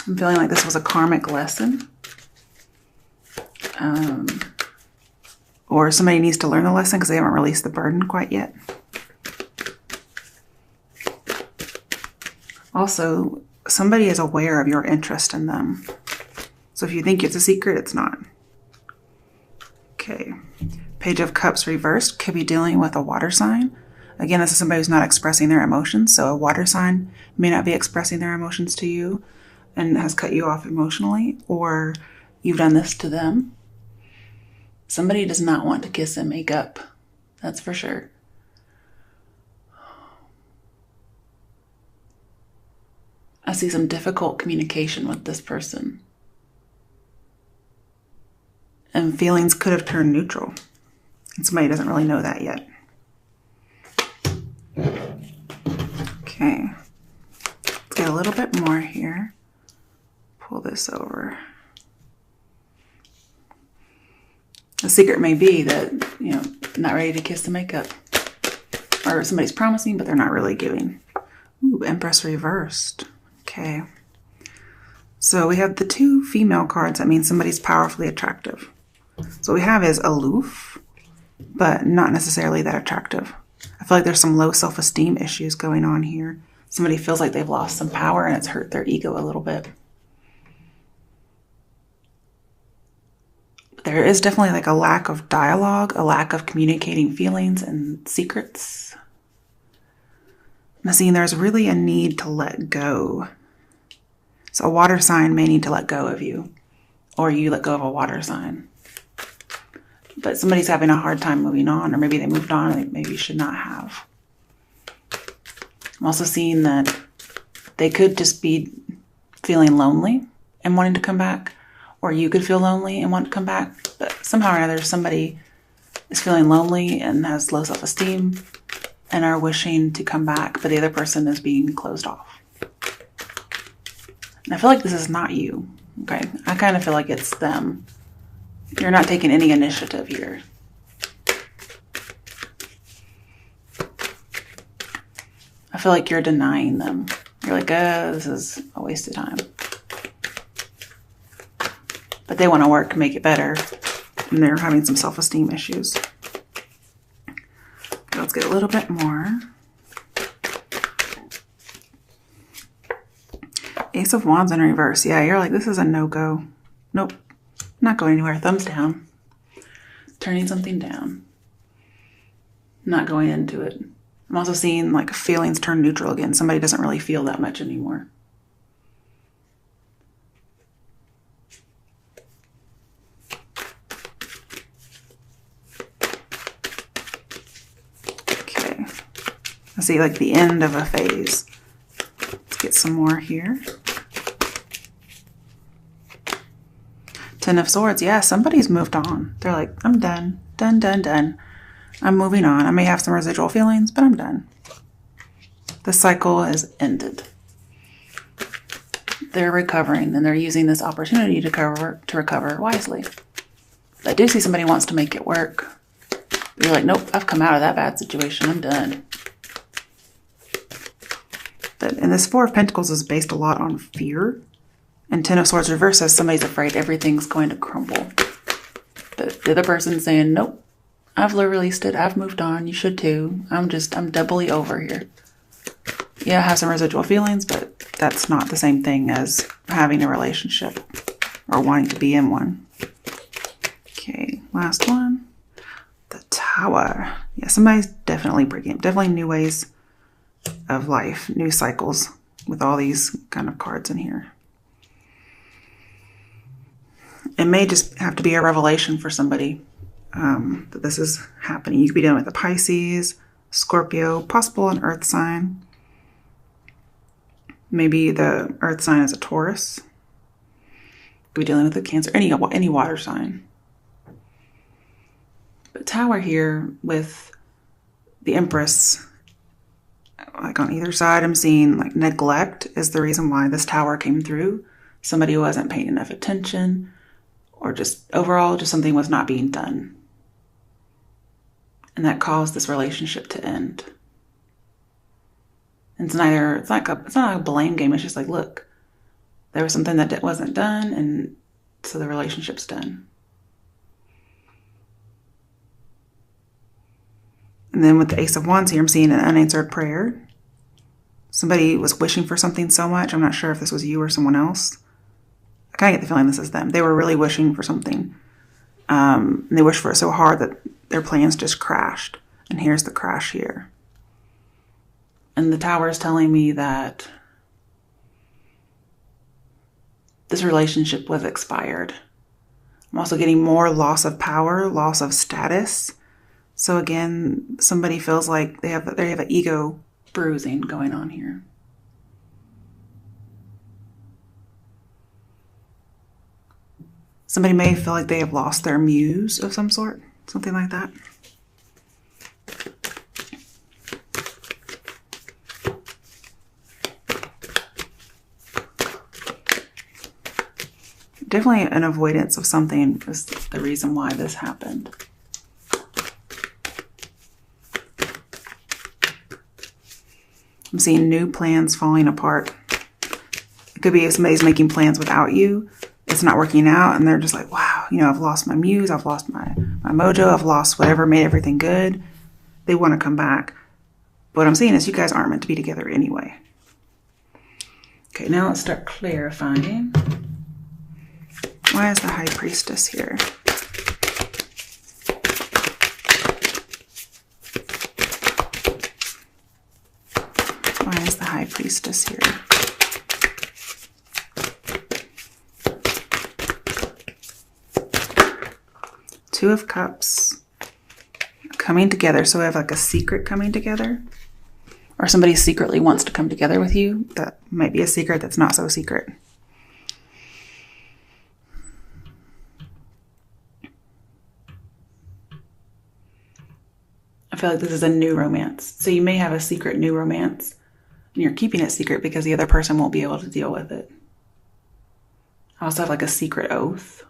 I'm feeling like this was a karmic lesson. Or somebody needs to learn the lesson because they haven't released the burden quite yet. Also, somebody is aware of your interest in them. So if you think it's a secret, it's not. Okay. Page of Cups reversed. Could be dealing with a water sign. Again, this is somebody who's not expressing their emotions. So a water sign may not be expressing their emotions to you and has cut you off emotionally. Or you've done this to them. Somebody does not want to kiss and make up. That's for sure. I see some difficult communication with this person. And feelings could have turned neutral. And somebody doesn't really know that yet. Okay. Let's get a little bit more here. Pull this over. The secret may be that, not ready to kiss the makeup. Or somebody's promising, but they're not really giving. Ooh, Empress reversed. Okay. So we have the 2 female cards. That means somebody's powerfully attractive. So what we have is aloof, but not necessarily that attractive. I feel like there's some low self-esteem issues going on here. Somebody feels like they've lost some power and it's hurt their ego a little bit. There is definitely like a lack of dialogue, a lack of communicating feelings and secrets. I'm seeing there's really a need to let go. So a water sign may need to let go of you, or you let go of a water sign. But somebody's having a hard time moving on, or maybe they moved on and they maybe should not have. I'm also seeing that they could just be feeling lonely and wanting to come back, or you could feel lonely and want to come back. But somehow or another, somebody is feeling lonely and has low self-esteem and are wishing to come back, but the other person is being closed off. And I feel like this is not you, okay? I kind of feel like it's them. You're not taking any initiative here. I feel like you're denying them. You're like, this is a waste of time. But they want to work to make it better. And they're having some self-esteem issues. Okay, let's get a little bit more. Ace of Wands in reverse. Yeah, you're like, this is a no-go. Nope. Not going anywhere. Thumbs down. Turning something down. Not going into it. I'm also seeing like feelings turn neutral again. Somebody doesn't really feel that much anymore. Okay. I see like the end of a phase. Let's get some more here. Ten of Swords. Yeah, somebody's moved on. They're like, I'm done. Done, done, done. I'm moving on. I may have some residual feelings, but I'm done. The cycle has ended. They're recovering, and they're using this opportunity to recover wisely. I do see somebody wants to make it work. You're like, nope, I've come out of that bad situation. I'm done. And this Four of Pentacles is based a lot on fear. And Ten of Swords reverse says somebody's afraid everything's going to crumble. But the other person's saying, nope, I've released it. I've moved on. You should too. I'm doubly over here. Yeah, I have some residual feelings, but that's not the same thing as having a relationship or wanting to be in one. Okay, last one. The Tower. Yeah, somebody's definitely breaking, definitely new ways of life, new cycles with all these kind of cards in here. It may just have to be a revelation for somebody that this is happening. You could be dealing with a Pisces, Scorpio, possible an earth sign. Maybe the earth sign is a Taurus. Could be dealing with a Cancer, any water sign. But Tower here with the Empress, like on either side, I'm seeing like neglect is the reason why this Tower came through. Somebody who wasn't paying enough attention, or just overall, just something was not being done. And that caused this relationship to end. And it's not a blame game. It's just like, look, there was something that wasn't done, and so the relationship's done. And then with the Ace of Wands here, I'm seeing an unanswered prayer. Somebody was wishing for something so much. I'm not sure if this was you or someone else. I kind of get the feeling this is them. They were really wishing for something. And they wished for it so hard that their plans just crashed. And here's the crash here. And the Tower is telling me that this relationship was expired. I'm also getting more loss of power, loss of status. So again, somebody feels like they have an ego bruising going on here. Somebody may feel like they have lost their muse of some sort, something like that. Definitely an avoidance of something is the reason why this happened. I'm seeing new plans falling apart. It could be somebody's making plans without you. It's not working out, and they're just like, wow, I've lost my muse, I've lost my mojo, I've lost whatever made everything good. They want to come back. But what I'm seeing is you guys aren't meant to be together anyway. Okay, now let's start clarifying. Why is the High Priestess here? Why is the High Priestess here? Two of Cups coming together. So we have like a secret coming together. Or somebody secretly wants to come together with you. That might be a secret that's not so secret. I feel like this is a new romance. So you may have a secret new romance. And you're keeping it secret because the other person won't be able to deal with it. I also have like a secret oath.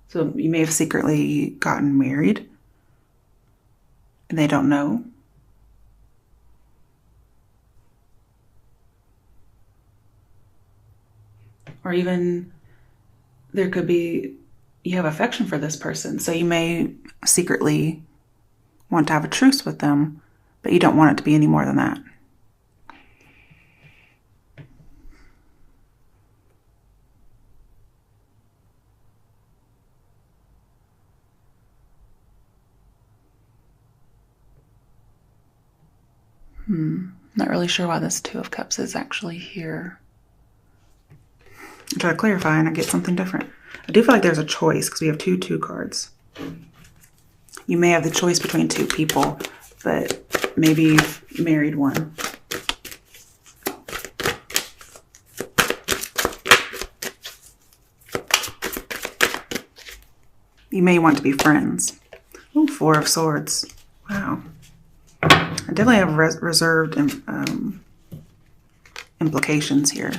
So you may have secretly gotten married. And they don't know. Or even there could be, you have affection for this person. So you may secretly want to have a truce with them, but you don't want it to be any more than that. Not really sure why this Two of Cups is actually here. I try to clarify and I get something different. I do feel like there's a choice because we have two cards. You may have the choice between two people, but maybe you've married one. You may want to be friends. Oh, Four of Swords. Wow. I definitely have reserved implications here.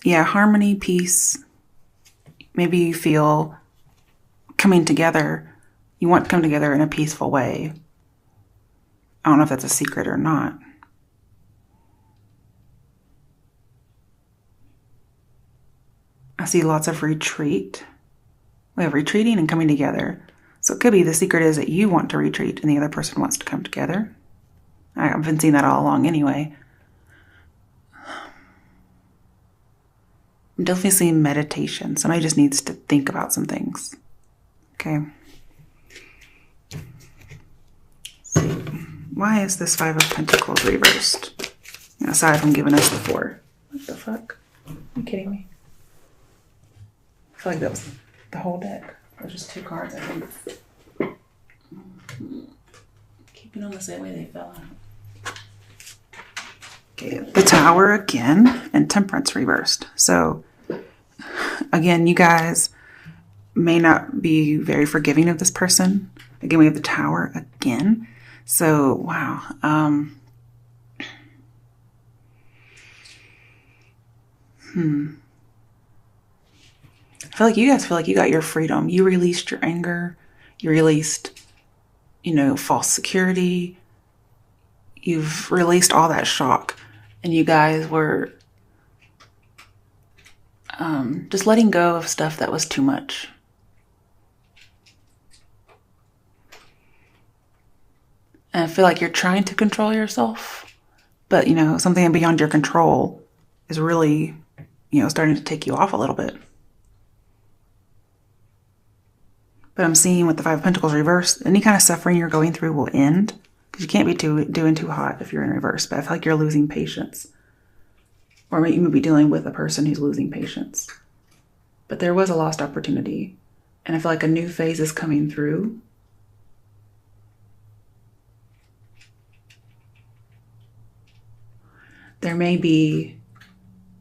Yeah, harmony, peace. Maybe you feel coming together. You want to come together in a peaceful way. I don't know if that's a secret or not. I see lots of retreat. We have retreating and coming together. So it could be the secret is that you want to retreat and the other person wants to come together. I've been seeing that all along anyway. I'm definitely seeing meditation. Somebody just needs to think about some things. Okay. Let's see. Why is this Five of Pentacles reversed? Aside from giving us the Four. What the fuck? Are you kidding me? I feel like that was the whole deck. There's just two cards, I think. Keeping them the same way they fell out. Okay, the Tower again and Temperance reversed. So, again, you guys may not be very forgiving of this person. Again, we have the Tower again. So, wow. I feel like you guys feel like you got your freedom. You released your anger. You released, false security. You've released all that shock. and you guys were just letting go of stuff that was too much. And I feel like you're trying to control yourself, but, something beyond your control is really, starting to take you off a little bit. But I'm seeing with the Five of Pentacles reversed, any kind of suffering you're going through will end, because you can't be doing too hot if you're in reverse. But I feel like you're losing patience. Or you may be dealing with a person who's losing patience. But there was a lost opportunity. And I feel like a new phase is coming through. There may be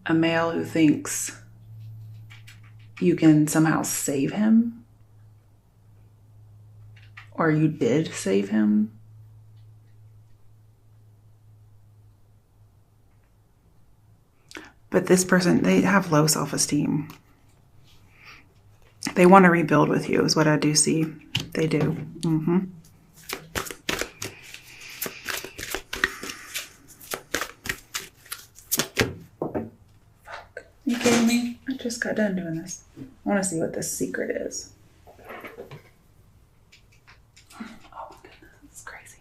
a male who thinks you can somehow save him. Or you did save him. But this person, they have low self-esteem. They want to rebuild with you is what I do see. They do. Mm-hmm. Fuck. You kidding me? I just got done doing this. I want to see what this secret is. Oh my goodness, that's crazy.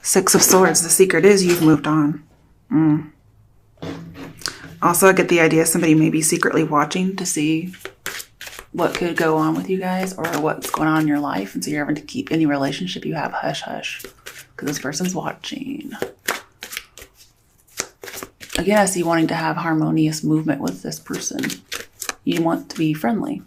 Six of Swords. The secret is you've moved on. Also, I get the idea somebody may be secretly watching to see what could go on with you guys or what's going on in your life. And so you're having to keep any relationship you have hush hush because this person's watching. Again, I see wanting to have harmonious movement with this person. You want to be friendly.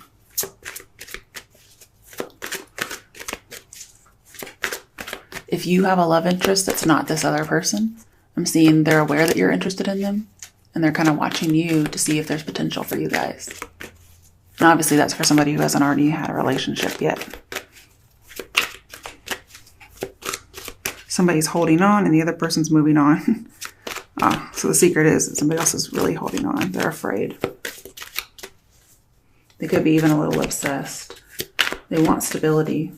If you have a love interest that's not this other person, I'm seeing they're aware that you're interested in them. And they're kind of watching you to see if there's potential for you guys. And obviously that's for somebody who hasn't already had a relationship yet. Somebody's holding on and the other person's moving on. So the secret is that somebody else is really holding on. They're afraid. They could be even a little obsessed. They want stability.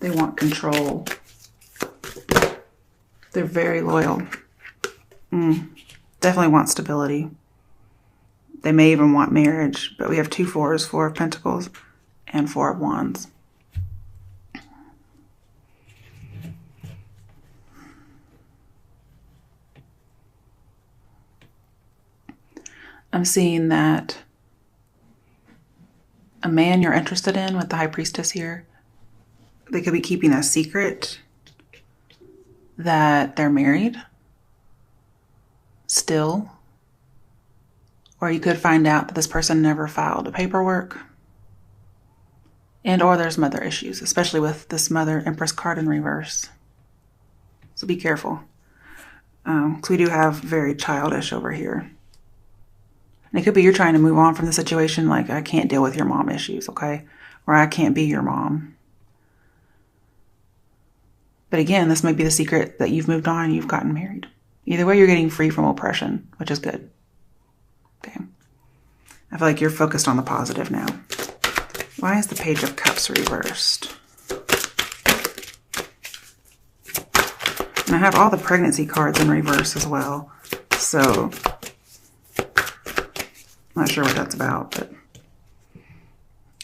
They want control. They're very loyal. Definitely want stability. They may even want marriage, but we have 2 fours, 4 of Pentacles, and 4 of Wands. I'm seeing that a man you're interested in with the High Priestess here, they could be keeping a secret that they're married still. Or you could find out that this person never filed the paperwork. And or there's mother issues, especially with this Mother Empress card in reverse. So be careful. Because we do have very childish over here. And it could be you're trying to move on from the situation, like, I can't deal with your mom issues, okay? Or I can't be your mom. But again, this might be the secret that you've moved on and you've gotten married. Either way, you're getting free from oppression, which is good. Okay. I feel like you're focused on the positive now. Why is the Page of Cups reversed? And I have all the pregnancy cards in reverse as well. So, I'm not sure what that's about, but...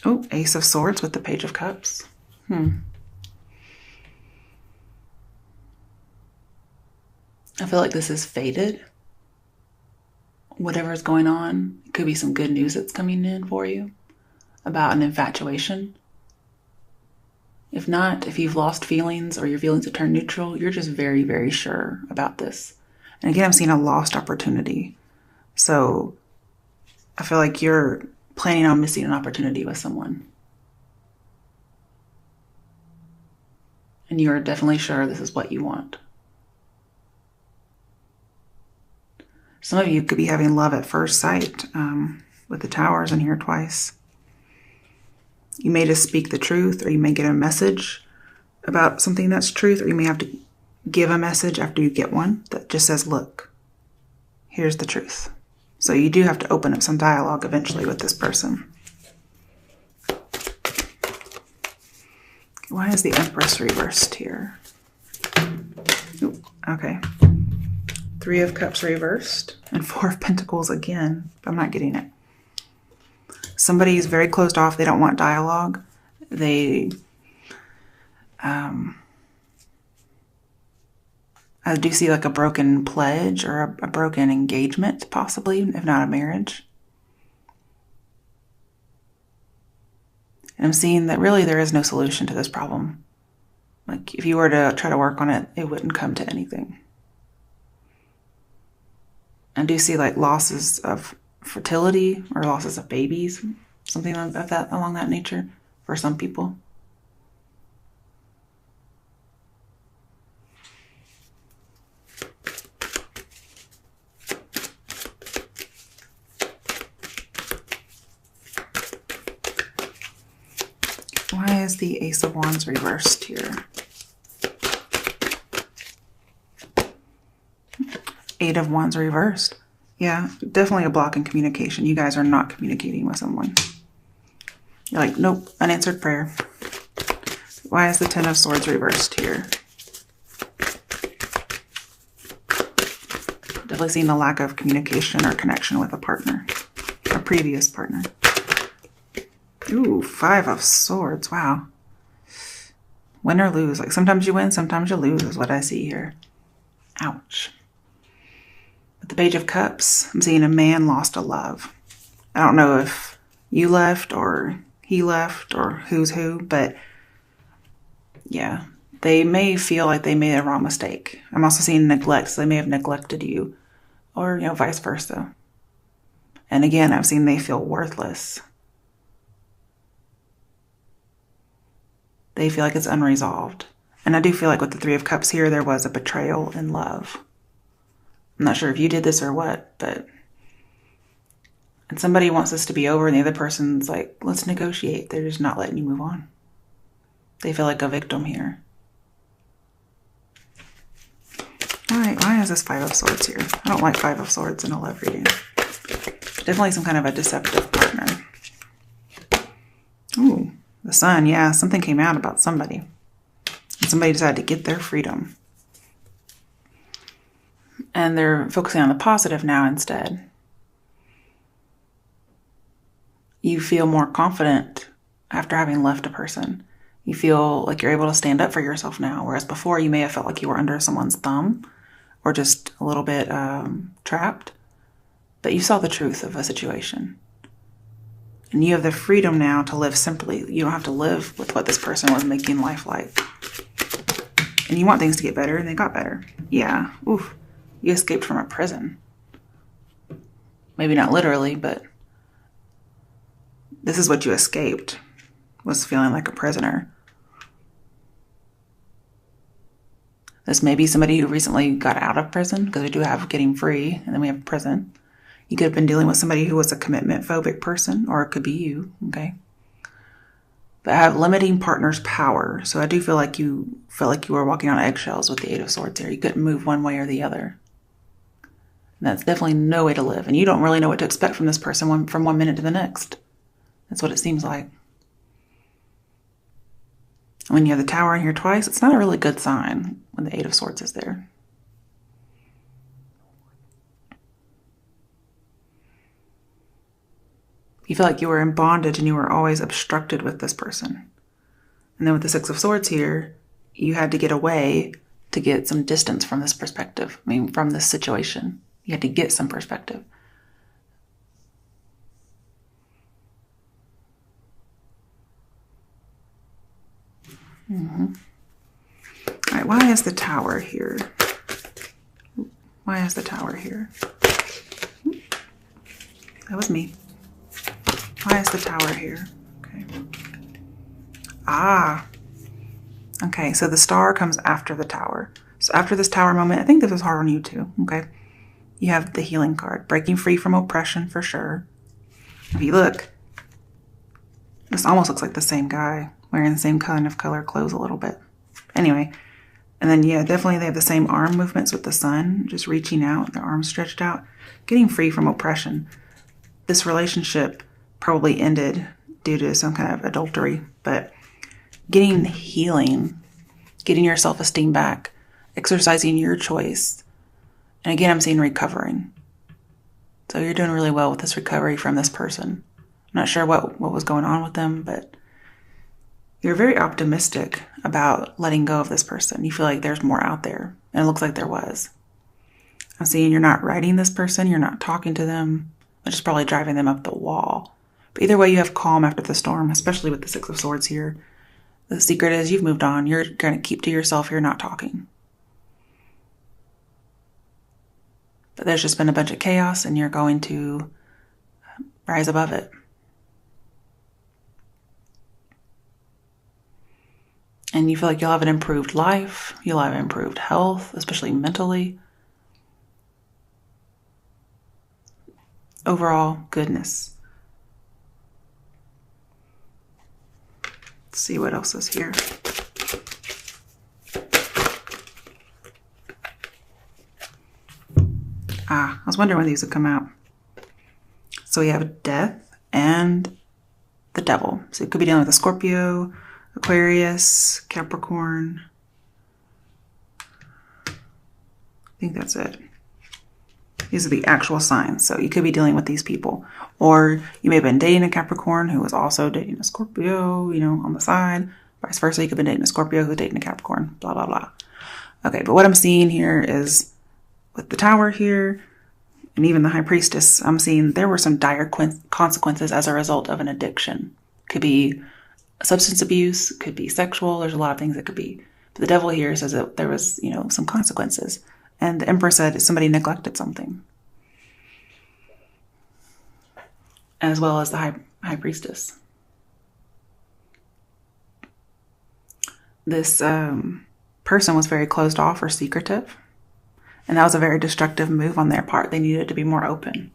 Oh, Ace of Swords with the Page of Cups. I feel like this is fated. Whatever's going on, it could be some good news that's coming in for you about an infatuation. If not, if you've lost feelings or your feelings have turned neutral, you're just very, very sure about this. And again, I'm seeing a lost opportunity. So I feel like you're planning on missing an opportunity with someone. And you're definitely sure this is what you want. Some of you could be having love at first sight with the Towers in here twice. You may just speak the truth, or you may get a message about something that's truth, or you may have to give a message after you get one that just says, look, here's the truth. So you do have to open up some dialogue eventually with this person. Why is the Empress reversed here? Ooh, okay. Three of Cups reversed and Four of Pentacles again. I'm not getting it. Somebody is very closed off. They don't want dialogue. They, I do see like a broken pledge or a broken engagement, possibly, if not a marriage. And I'm seeing that really there is no solution to this problem. Like if you were to try to work on it, it wouldn't come to anything. I do see like losses of fertility or losses of babies, something of that along that nature for some people. Why is the Ace of Wands reversed here? Eight of Wands reversed. Yeah, definitely a block in communication. You guys are not communicating with someone. You're like, nope, unanswered prayer. Why is the Ten of Swords reversed here? Definitely seeing the lack of communication or connection with a partner, a previous partner. Ooh, Five of Swords. Wow. Win or lose. Like sometimes you win, sometimes you lose is what I see here. Ouch. With the Page of Cups, I'm seeing a man lost a love. I don't know if you left or he left or who's who, but yeah, they may feel like they made a wrong mistake. I'm also seeing neglect, so they may have neglected you or, you know, vice versa. And again, I've seen they feel worthless. They feel like it's unresolved. And I do feel like with the Three of Cups here, there was a betrayal in love. I'm not sure if you did this or what, but... And somebody wants this to be over and the other person's like, let's negotiate. They're just not letting you move on. They feel like a victim here. Why is this Five of Swords here? I don't like Five of Swords in a love reading. Definitely some kind of a deceptive partner. Ooh. The Sun, yeah, something came out about somebody. And somebody decided to get their freedom. And they're focusing on the positive now instead. You feel more confident after having left a person. You feel like you're able to stand up for yourself now, whereas before you may have felt like you were under someone's thumb or just a little bit trapped. But you saw the truth of a situation. And you have the freedom now to live simply. You don't have to live with what this person was making life like. And you want things to get better, and they got better. Yeah. Oof. You escaped from a prison. Maybe not literally, but this is what you escaped, was feeling like a prisoner. This may be somebody who recently got out of prison, because we do have getting free, and then we have prison. You could have been dealing with somebody who was a commitment phobic person, or it could be you, okay? But I have limiting partner's power. So I do feel like you felt like you were walking on eggshells with the Eight of Swords here. You couldn't move one way or the other. And that's definitely no way to live. And you don't really know what to expect from this person from one minute to the next. That's what it seems like. When you have the Tower in here twice, it's not a really good sign when the Eight of Swords is there. You feel like you were in bondage and you were always obstructed with this person. And then with the Six of Swords here, you had to get away to get some distance from this perspective. I mean, from this situation. You had to get some perspective. Mm-hmm. All right, why is the Tower here? Why is the Tower here? That was me. Why is the Tower here? Okay. Ah. Okay, so the Star comes after the Tower. So after this Tower moment, I think this was hard on you too, okay? You have the Healing card. Breaking free from oppression for sure. If you look, this almost looks like the same guy wearing the same kind of color clothes a little bit. Anyway, and then yeah, definitely they have the same arm movements with the Sun, just reaching out, their arms stretched out, getting free from oppression. This relationship probably ended due to some kind of adultery, but getting healing, getting your self-esteem back, exercising your choice, And again, I'm seeing recovering. So you're doing really well with this recovery from this person. I'm not sure what was going on with them, but you're very optimistic about letting go of this person. You feel like there's more out there, and it looks like there was. I'm seeing you're not writing this person, you're not talking to them, which is probably driving them up the wall. But either way, you have calm after the storm, especially with the Six of Swords here. The secret is you've moved on. You're going to keep to yourself. You're not talking. But there's just been a bunch of chaos, and you're going to rise above it. And you feel like you'll have an improved life. You'll have improved health, especially mentally. Overall goodness. Let's see what else is here. I was wondering when these would come out. So we have death and the devil. So it could be dealing with a Scorpio, Aquarius, Capricorn. I think that's it. These are the actual signs. So you could be dealing with these people. Or you may have been dating a Capricorn who was also dating a Scorpio, on the side. Vice versa, you could have been dating a Scorpio who was dating a Capricorn, blah, blah, blah. Okay, but what I'm seeing here is with the Tower here, and even the High Priestess, I'm seeing there were some dire consequences as a result of an addiction. Could be substance abuse, could be sexual, there's a lot of things it could be. But the devil here says that there was, some consequences. And the Emperor said somebody neglected something. As well as the High Priestess. This person was very closed off or secretive. And that was a very destructive move on their part. They needed to be more open.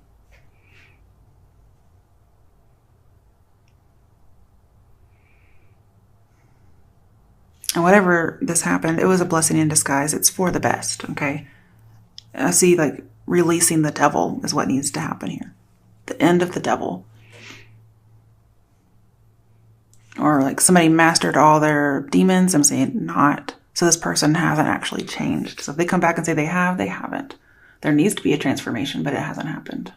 And whatever this happened, it was a blessing in disguise. It's for the best, okay? I see, releasing the devil is what needs to happen here. The end of the devil. Or, somebody mastered all their demons. I'm saying not. So this person hasn't actually changed. So if they come back and say they have, they haven't. There needs to be a transformation, but it hasn't happened.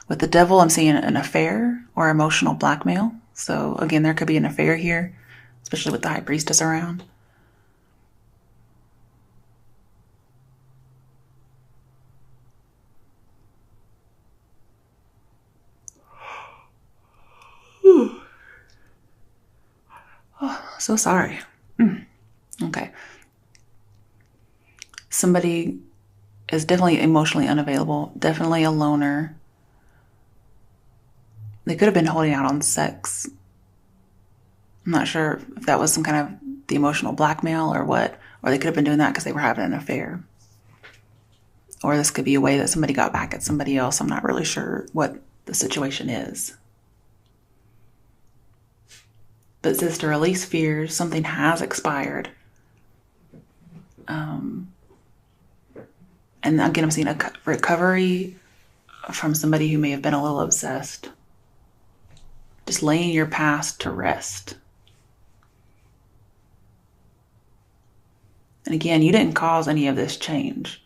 With the devil, I'm seeing an affair or emotional blackmail. So again, there could be an affair here, especially with the High Priestess around. Oh, so sorry. Okay. Somebody is definitely emotionally unavailable, definitely a loner. They could have been holding out on sex. I'm not sure if that was some kind of the emotional blackmail or what, or they could have been doing that because they were having an affair. Or this could be a way that somebody got back at somebody else. I'm not really sure what the situation is. But it says to release fears, something has expired. And again, I'm seeing a recovery from somebody who may have been a little obsessed. Just laying your past to rest. And again, you didn't cause any of this change,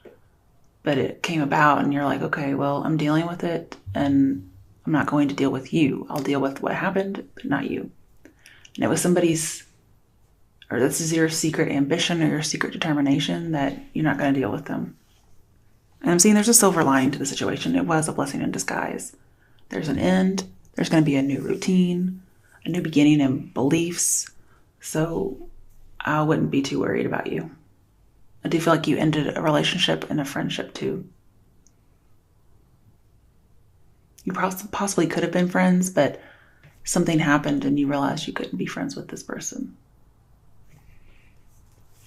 but it came about and you're like, okay, well, I'm dealing with it and I'm not going to deal with you. I'll deal with what happened, but not you. And it was somebody's, or this is your secret ambition or your secret determination that you're not going to deal with them. And I'm seeing there's a silver lining to the situation. It was a blessing in disguise. There's an end. There's going to be a new routine, a new beginning in beliefs. So I wouldn't be too worried about you. I do feel like you ended a relationship and a friendship too. You possibly could have been friends, but something happened and you realized you couldn't be friends with this person.